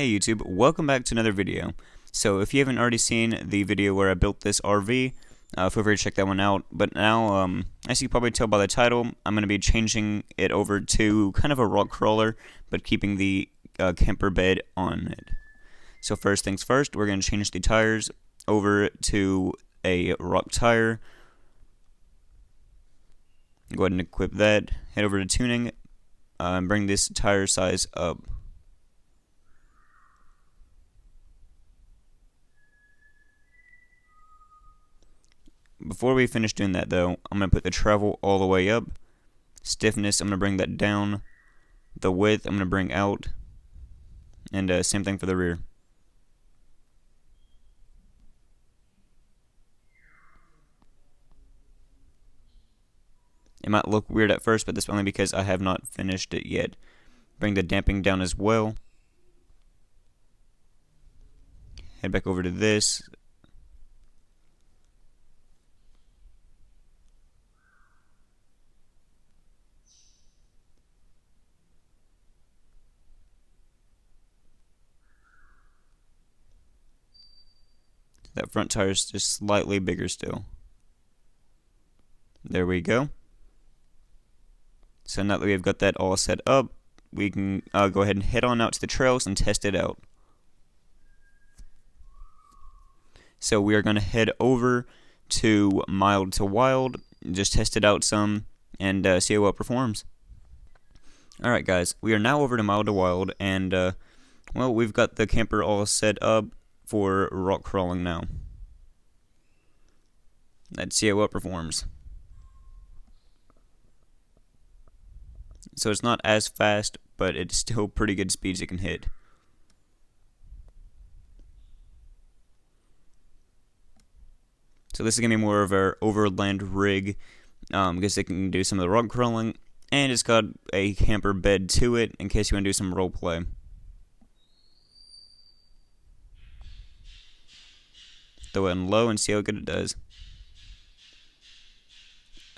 Hey YouTube, welcome back to another video. So if you haven't already seen the video where I built this RV, feel free to check that one out. But now, as you can probably tell by the title, I'm going to be changing it over to kind of a rock crawler, but keeping the camper bed on it. So first things first, we're going to change the tires over to a rock tire. Go ahead and equip that, head over to tuning, and bring this tire size up. Before we finish doing that though, I'm going to put the travel all the way up. Stiffness, I'm going to bring that down. The width, I'm going to bring out. And same thing for the rear. It might look weird at first, but that's only because I have not finished it yet. Bring the damping down as well. Head back over to this. That front tire is just slightly bigger still. There we go. So now that we've got that all set up, we can go ahead and head on out to the trails and test it out. So we are going to head over to mild to wild, just test it out some, and see how it performs. Alright guys, we are now over to mild to wild, and well, we've got the camper all set up for rock crawling now. Let's see how it performs. So it's not as fast, but it's still pretty good speeds it can hit. So this is going to be more of our overland rig, because it can do some of the rock crawling, and it's got a camper bed to it in case you want to do some role play. Throw it in low and see how good it does.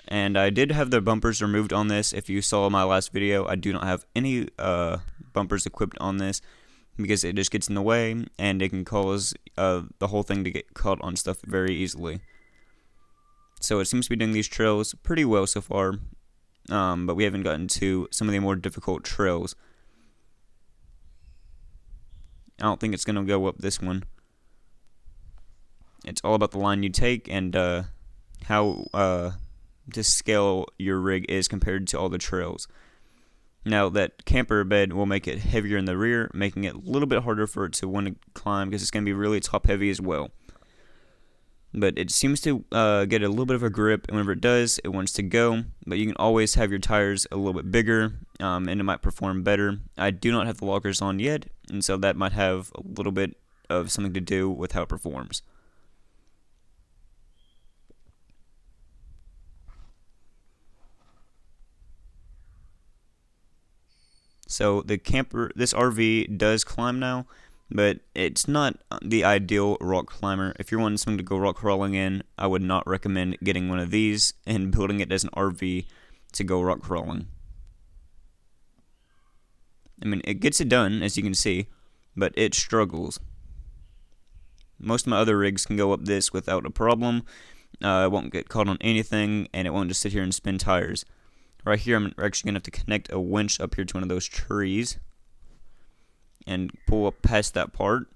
And I did have the bumpers removed on this. If you saw my last video, I do not have any bumpers equipped on this because it just gets in the way and it can cause the whole thing to get caught on stuff very easily. So it seems to be doing these trails pretty well so far, but we haven't gotten to some of the more difficult trails. I don't think it's going to go up this one. It's all about the line you take and how to scale your rig is compared to all the trails. Now that camper bed will make it heavier in the rear, making it a little bit harder for it to want to climb because it's going to be really top heavy as well. But it seems to get a little bit of a grip, and whenever it does, it wants to go. But you can always have your tires a little bit bigger, and it might perform better. I do not have the lockers on yet, and so that might have a little bit of something to do with how it performs. So the camper, this RV does climb now, but it's not the ideal rock climber. If you're wanting something to go rock crawling in, I would not recommend getting one of these and building it as an RV to go rock crawling. I mean, it gets it done, as you can see, but it struggles. Most of my other rigs can go up this without a problem. It won't get caught on anything, and it won't just sit here and spin tires. Right here, I'm actually going to have to connect a winch up here to one of those trees and pull up past that part.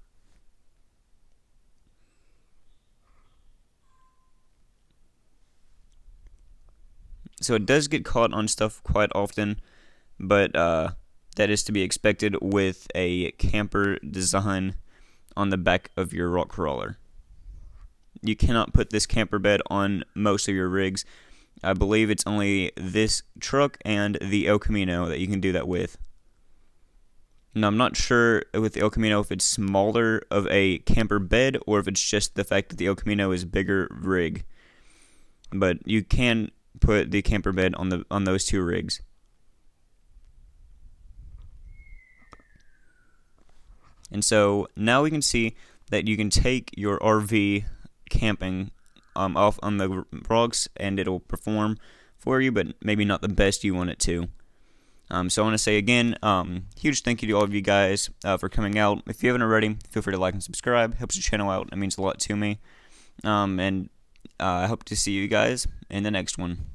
So it does get caught on stuff quite often, but that is to be expected with a camper design on the back of your rock crawler. You cannot put this camper bed on most of your rigs. I believe it's only this truck and the El Camino that you can do that with. Now, I'm not sure with the El Camino if it's smaller of a camper bed or if it's just the fact that the El Camino is bigger rig. But you can put the camper bed on those two rigs. And so now we can see that you can take your RV camping off on the rocks and it'll perform for you, but maybe not the best you want it to. So I want to say again, huge thank you to all of you guys for coming out. If you haven't already, feel free to like and subscribe. Helps the channel out. It means a lot to me. And I hope to see you guys in the next one.